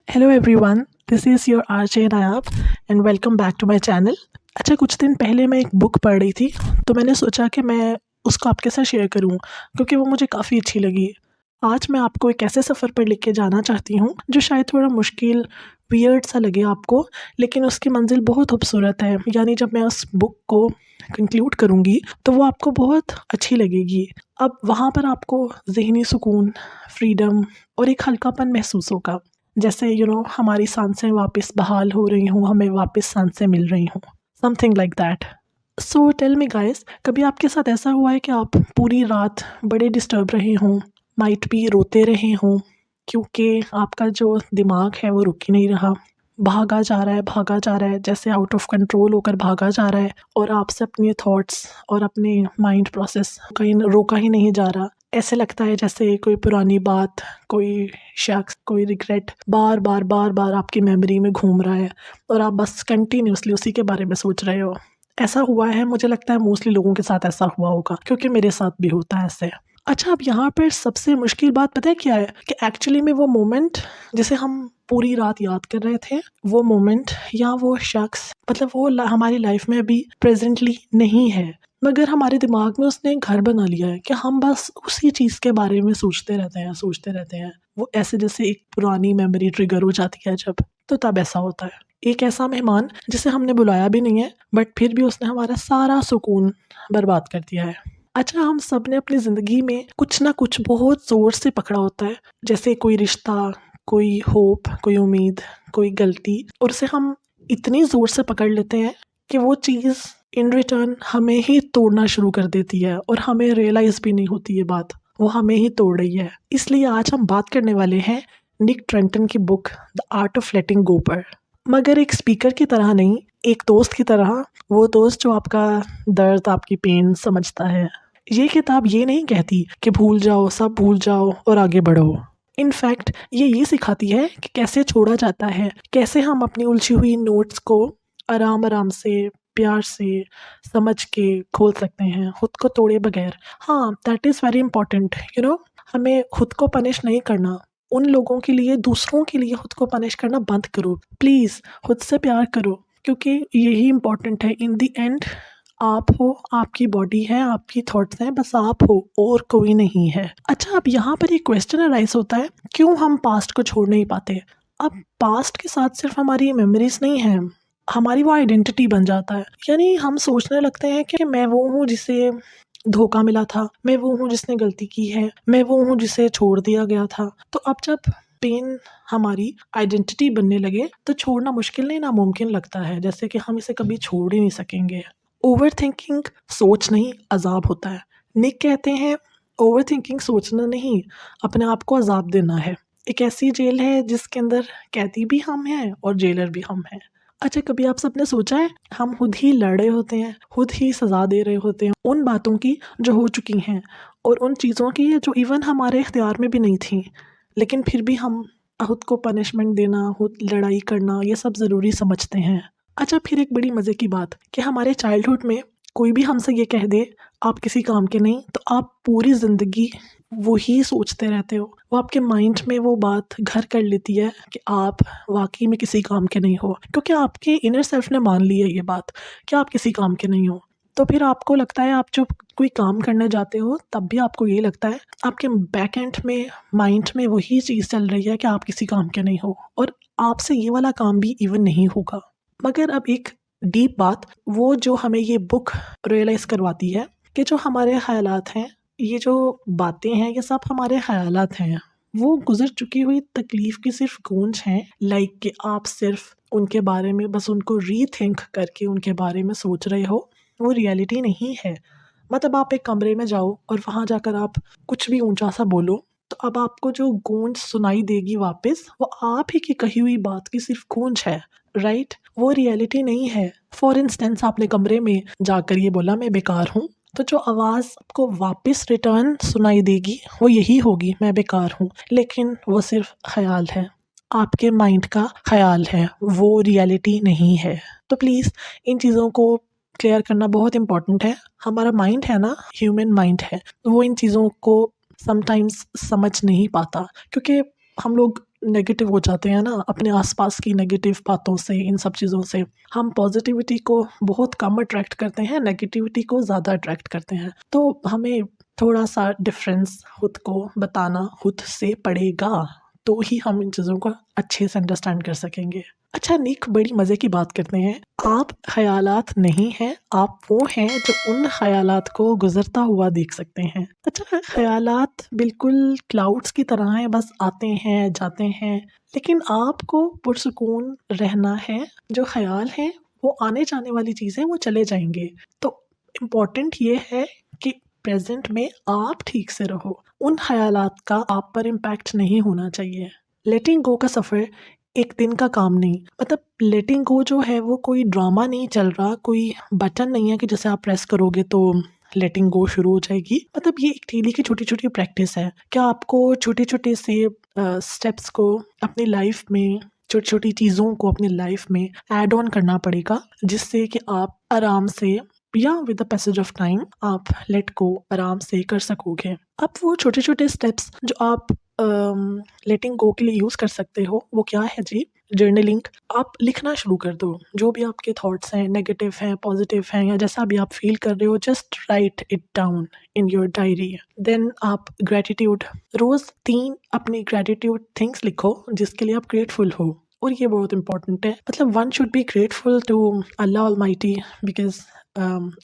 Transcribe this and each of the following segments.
Hello everyone, this is your RJ Nayab and welcome back to my channel. अच्छा, कुछ दिन पहले मैं एक बुक पढ़ रही थी, तो मैंने सोचा कि मैं उसको आपके साथ शेयर करूं क्योंकि वो मुझे काफ़ी अच्छी लगी। आज मैं आपको एक ऐसे सफ़र पर लेके जाना चाहती हूं जो शायद थोड़ा मुश्किल, वियर्ड सा लगे आपको, लेकिन उसकी मंजिल बहुत खूबसूरत है। यानी जब मैं उस बुक को कंक्लूड करूंगी तो वो आपको बहुत अच्छी लगेगी। अब वहाँ पर आपको ज़हनी सुकून, फ्रीडम और एक हल्कापन महसूस होगा, जैसे हमारी सांसें वापस बहाल हो रही हूँ, हमें वापस सांसें मिल रही हूँ, something like that. So tell me guys, कभी आपके साथ ऐसा हुआ है कि आप पूरी रात बड़े डिस्टर्ब रहे हों, माइट भी रोते रहे हों, क्योंकि आपका जो दिमाग है वो रुक ही नहीं रहा, भागा जा रहा है, भागा जा रहा है, जैसे आउट ऑफ कंट्रोल होकर भागा जा रहा है, और आपसे अपने थॉट्स और अपने माइंड प्रोसेस कहीं रोका ही नहीं जा रहा। ऐसे लगता है जैसे कोई पुरानी बात, कोई शख्स, कोई रिग्रेट बार बार बार बार आपकी मेमोरी में घूम रहा है और आप बस कंटिन्यूसली उसी के बारे में सोच रहे हो। ऐसा हुआ है, मुझे लगता है मोस्टली लोगों के साथ ऐसा हुआ होगा, क्योंकि मेरे साथ भी होता है ऐसे। अच्छा, अब यहाँ पर सबसे मुश्किल बात पता है क्या है कि एक्चुअली में वो मोमेंट जिसे हम पूरी रात याद कर रहे थे, वो मोमेंट या वो शख्स, मतलब वो हमारी लाइफ में अभी प्रेजेंटली नहीं है, मगर हमारे दिमाग में उसने एक घर बना लिया है कि हम बस उसी चीज़ के बारे में सोचते रहते हैं, सोचते रहते हैं। वो ऐसे जैसे एक पुरानी मेमोरी ट्रिगर हो जाती है जब, तो तब ऐसा होता है। एक ऐसा मेहमान जिसे हमने बुलाया भी नहीं है, बट फिर भी उसने हमारा सारा सुकून बर्बाद कर दिया है। अच्छा, हम सब ने अपनी ज़िंदगी में कुछ ना कुछ बहुत ज़ोर से पकड़ा होता है, जैसे कोई रिश्ता, कोई होप, कोई उम्मीद, कोई गलती, और उसे हम इतनी ज़ोर से पकड़ लेते हैं कि वो चीज़ इन रिटर्न हमें ही तोड़ना शुरू कर देती है, और हमें रियलाइज़ भी नहीं होती ये बात, वो हमें ही तोड़ रही है। इसलिए आज हम बात करने वाले हैं निक ट्रेंटन की book the art of letting go पर, मगर एक स्पीकर की तरह नहीं, एक दोस्त की तरह। वो दोस्त जो आपका दर्द, आपकी पेन समझता है। ये किताब ये नहीं कहती कि भूल जाओ, सब भूल जाओ और आगे बढ़ो। इनफैक्ट ये सिखाती है कि कैसे छोड़ा जाता है, कैसे हम अपनी उलझी हुई नोट्स को आराम आराम से, प्यार से समझ के खोल सकते हैं, खुद को तोड़े बगैर। हाँ, दैट इज़ वेरी इंपॉर्टेंट, हमें खुद को पनिश नहीं करना। उन लोगों के लिए, दूसरों के लिए खुद को पनिश करना बंद करो प्लीज़। खुद से प्यार करो, क्योंकि यही इम्पोर्टेंट है। इन दी एंड आप हो, आपकी बॉडी है, आपकी थॉट्स हैं, बस आप हो और कोई नहीं है। अच्छा, अब यहाँ पर एक क्वेश्चन अराइज होता है, क्यों हम पास्ट को छोड़ नहीं पाते? अब पास्ट के साथ सिर्फ हमारी मेमोरीज नहीं है, हमारी वो आइडेंटिटी बन जाता है। यानी हम सोचने लगते हैं कि मैं वो हूँ जिसे धोखा मिला था, मैं वो हूँ जिसने गलती की है, मैं वो हूँ जिसे छोड़ दिया गया था। तो अब जब पेन हमारी आइडेंटिटी बनने लगे तो छोड़ना मुश्किल नहीं, नामुमकिन लगता है, जैसे कि हम इसे कभी छोड़ ही नहीं सकेंगे। ओवर थिंकिंग सोच नहीं, अजाब होता है। निक कहते हैं ओवर थिंकिंग सोचना नहीं, अपने आप को अजाब देना है। एक ऐसी जेल है जिसके अंदर कैदी भी हम हैं और जेलर भी हम हैं। अच्छा, कभी आप सबने सोचा है, हम खुद ही लड़ रहे होते हैं, खुद ही सजा दे रहे होते हैं उन बातों की जो हो चुकी हैं, और उन चीज़ों की जो इवन हमारे इख्तियार में भी नहीं थी, लेकिन फिर भी हम खुद को पनिशमेंट देना, खुद लड़ाई करना, ये सब ज़रूरी समझते हैं। अच्छा, फिर एक बड़ी मज़े की बात कि हमारे चाइल्डहुड में कोई भी हमसे ये कह दे आप किसी काम के नहीं, तो आप पूरी ज़िंदगी वही सोचते रहते हो। वो आपके माइंड में वो बात घर कर लेती है कि आप वाकई में किसी काम के नहीं हो, क्योंकि आपके इनर सेल्फ ने मान ली है ये बात कि आप किसी काम के नहीं हो। तो फिर आपको लगता है, आप जब कोई काम करने जाते हो तब भी आपको ये लगता है, आपके बैक एंड में, माइंड में वही चीज़ चल रही है कि आप किसी काम के नहीं हो, और आपसे ये वाला काम भी इवन नहीं होगा। मगर अब एक डीप बात, वो जो हमें ये बुक रियलाइज़ करवाती है कि जो हमारे ख़यालात हैं, ये जो बातें हैं, ये सब हमारे ख़यालात हैं। वो गुज़र चुकी हुई तकलीफ़ की सिर्फ़ गूंज हैं, लाइक कि आप सिर्फ़ उनके बारे में बस उनको रीथिंक करके उनके बारे में सोच रहे हो, वो रियलिटी नहीं है। मतलब आप एक कमरे में जाओ और वहाँ जाकर आप कुछ भी ऊँचा-सा बोलो, तो अब आपको जो गूंज सुनाई देगी वापस, वो आप ही की कही हुई बात की सिर्फ़ गूंज है, राइट? वो रियलिटी नहीं है। फॉर इंस्टेंस, आपने कमरे में जाकर ये बोला मैं बेकार हूँ, तो जो आवाज़ आपको वापस रिटर्न सुनाई देगी वो यही होगी, मैं बेकार हूँ। लेकिन वो सिर्फ ख़याल है, आपके माइंड का ख़याल है, वो रियलिटी नहीं है। तो प्लीज़ इन चीज़ों को क्लियर करना बहुत इम्पोर्टेंट है। हमारा माइंड है ना, ह्यूमन माइंड है, वो इन चीज़ों को समटाइम्स समझ नहीं पाता, क्योंकि हम लोग नेगेटिव हो जाते हैं ना अपने आसपास की नेगेटिव बातों से, इन सब चीज़ों से। हम पॉजिटिविटी को बहुत कम अट्रैक्ट करते हैं, नेगेटिविटी को ज़्यादा अट्रैक्ट करते हैं। तो हमें थोड़ा सा डिफरेंस खुद को बताना खुद से पड़ेगा, तो ही हम इन चीज़ों को अच्छे से अंडरस्टैंड कर सकेंगे। अच्छा निक, बड़ी मज़े की बात करते हैं। आप ख़यालात नहीं हैं, आप वो हैं जो उन ख़यालात को गुज़रता हुआ देख सकते हैं। अच्छा, ख़यालात बिल्कुल क्लाउड्स की तरह हैं, बस आते हैं, जाते हैं, लेकिन आपको पुरसुकून रहना है। जो ख़याल हैं, वो आने जाने वाली चीज़ें, वो चले जाएँगे। तो इम्पोर्टेंट ये है कि प्रेज़ेंट में आप ठीक से रहो। उन ख़यालात का आप पर इम्पैक्ट नहीं होना चाहिए। लेटिंग गो का सफ़र एक दिन का काम नहीं, मतलब लेटिंग गो जो है वो कोई ड्रामा नहीं चल रहा, कोई बटन नहीं है कि जैसे आप प्रेस करोगे तो लेटिंग गो शुरू हो जाएगी। मतलब ये एक डेली की छोटी-छोटी प्रैक्टिस है। क्या आपको छोटे-छोटे से स्टेप्स को अपनी लाइफ़ में, छोटी-छोटी चीज़ों को अपनी लाइफ़ में ऐड ऑन करना पड़ेगा, जिससे कि आप आराम से या with the passage of time आप लेट गो आराम से कर सकोगे। अब वो छोटे-छोटे स्टेप्स जो आप लेटिंग गो के लिए यूज़ कर सकते हो, वो क्या है जी? जर्नलिंग। आप लिखना शुरू कर दो, जो भी आपके थॉट्स हैं, नेगेटिव हैं, पॉजिटिव हैं, या जैसा भी आप फील कर रहे हो, just write it down in your diary. Then आप ग्रैटिट्यूड, रोज़ 3 अपनी ग्रैटिट्यूड थिंग्स लिखो जिसके लिए आप ग्रेटफुल हो। और ये बहुत इंपॉर्टेंट है, मतलब one should be grateful to Allah almighty, because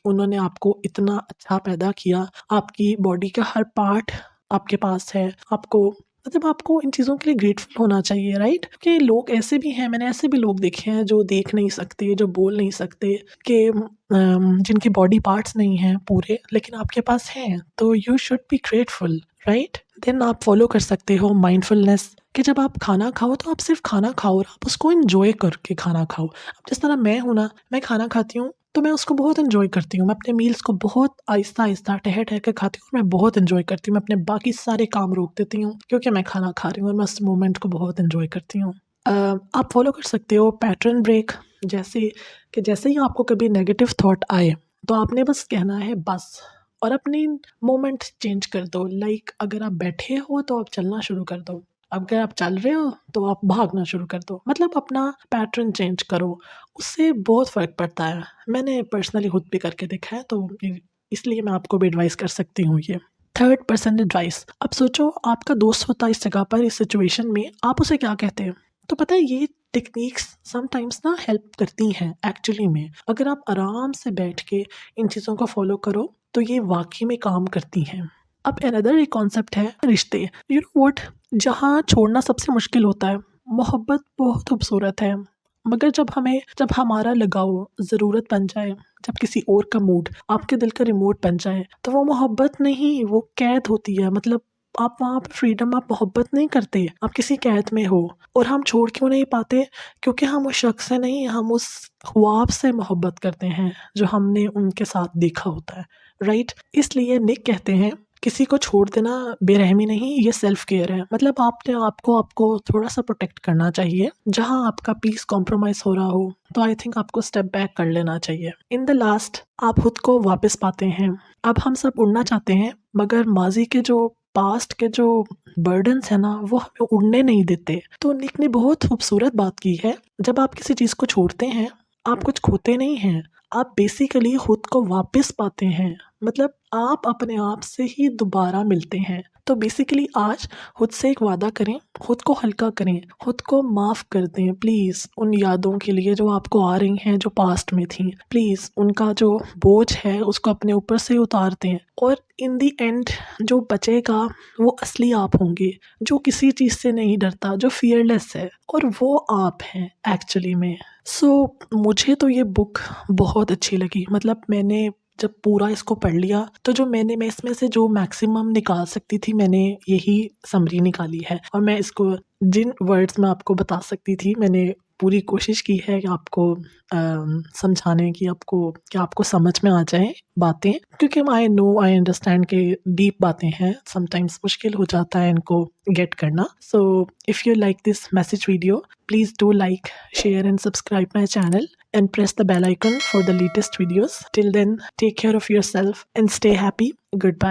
उन्होंने आपको इतना अच्छा पैदा किया, आपकी बॉडी का हर पार्ट आपके पास है। आपको, मतलब आपको इन चीज़ों के लिए ग्रेटफुल होना चाहिए, राइट? कि लोग ऐसे भी हैं, मैंने ऐसे भी लोग देखे हैं जो देख नहीं सकते, जो बोल नहीं सकते, कि जिनकी बॉडी पार्ट्स नहीं हैं पूरे, लेकिन आपके पास हैं, तो you should be grateful, right? Then आप फॉलो कर सकते हो माइंडफुलनेस, कि जब आप खाना खाओ तो आप सिर्फ खाना खाओ और आप उसको एंजॉय करके खाना खाओ। अब जिस तरह मैं हूँ ना, मैं खाना खाती हूँ तो मैं उसको बहुत एंजॉय करती हूँ। मैं अपने मील्स को बहुत आहिस्ता-आहिस्ता, ठहर-ठहर के खाती हूँ और मैं बहुत एंजॉय करती हूँ। मैं अपने बाकी सारे काम रोक देती हूँ क्योंकि मैं खाना खा रही हूँ और मैं उस मोमेंट को बहुत एंजॉय करती हूँ। आप फॉलो कर सकते हो पैटर्न ब्रेक, जैसे कि जैसे ही आपको कभी नेगेटिव थॉट आए तो आपने बस कहना है बस, और अपनी मोमेंट चेंज कर दो। लाइक अगर आप बैठे हो तो आप चलना शुरू कर दो, अगर आप चल रहे हो तो आप भागना शुरू कर दो। मतलब अपना पैटर्न चेंज करो, उससे बहुत फ़र्क पड़ता है। मैंने पर्सनली खुद भी करके देखा है, तो इसलिए मैं आपको भी एडवाइस कर सकती हूँ ये। थर्ड पर्सन एडवाइस, अब सोचो आपका दोस्त होता है इस जगह पर, इस सिचुएशन में, आप उसे क्या कहते हैं? तो पता है ये टेक्निक्स समटाइम्स ना हेल्प करती हैं एक्चुअली में। अगर आप आराम से बैठ के इन चीज़ों को फॉलो करो तो ये वाक़ई में काम करती हैं। अब अनदर एक कॉन्सेप्ट है रिश्ते। यू नो व्हाट, जहाँ छोड़ना सबसे मुश्किल होता है। मोहब्बत बहुत खूबसूरत है, मगर जब हमारा लगाव ज़रूरत बन जाए, जब किसी और का मूड आपके दिल का रिमोट बन जाए, तो वो मोहब्बत नहीं, वो कैद होती है। मतलब आप वहाँ पे फ्रीडम, आप मोहब्बत नहीं करते, आप किसी कैद में हो। और हम छोड़ क्यों नहीं पाते? क्योंकि हम उस शख्स से नहीं, हम उस ख्वाब से मोहब्बत करते हैं जो हमने उनके साथ देखा होता है, राइट? इसलिए निक कहते हैं किसी को छोड़ देना बेरहमी नहीं, ये सेल्फ केयर है। मतलब आपने आपको थोड़ा-सा प्रोटेक्ट करना चाहिए। जहाँ आपका पीस कॉम्प्रोमाइज़ हो रहा हो, तो आई थिंक आपको स्टेप बैक कर लेना चाहिए। इन द लास्ट आप खुद को वापस पाते हैं। अब हम सब उड़ना चाहते हैं, मगर माज़ी के जो पास्ट के जो बर्डन्स हैं ना, वो हमें उड़ने नहीं देते। तो निक ने बहुत खूबसूरत बात की है, जब आप किसी चीज़ को छोड़ते हैं, आप कुछ खोते नहीं हैं, आप बेसिकली खुद को वापस पाते हैं। मतलब आप अपने आप से ही दोबारा मिलते हैं। तो बेसिकली आज खुद से एक वादा करें, खुद को हल्का करें, खुद को माफ़ कर दें प्लीज़ उन यादों के लिए जो आपको आ रही हैं, जो पास्ट में थी। प्लीज़ उनका जो बोझ है उसको अपने ऊपर से उतार दें, और इन द एंड जो बचेगा वो असली आप होंगे, जो किसी चीज़ से नहीं डरता, जो फियरलेस है, और वो आप हैं एक्चुअली में। सो मुझे तो ये बुक बहुत अच्छी लगी। मतलब मैंने जब पूरा इसको पढ़ लिया तो मैं इसमें से जो मैक्सिमम निकाल सकती थी, मैंने यही समरी निकाली है। और मैं इसको जिन वर्ड्स में आपको बता सकती थी, मैंने पूरी कोशिश की है कि आपको समझाने की, कि आपको समझ में आ जाए बातें, क्योंकि आई अंडरस्टैंड कि डीप बातें हैं, समटाइम्स मुश्किल हो जाता है इनको गेट करना। So if you like this message video, please do like, share and subscribe my channel and press the bell icon for the latest videos. Till then, take care of yourself and stay happy. Goodbye.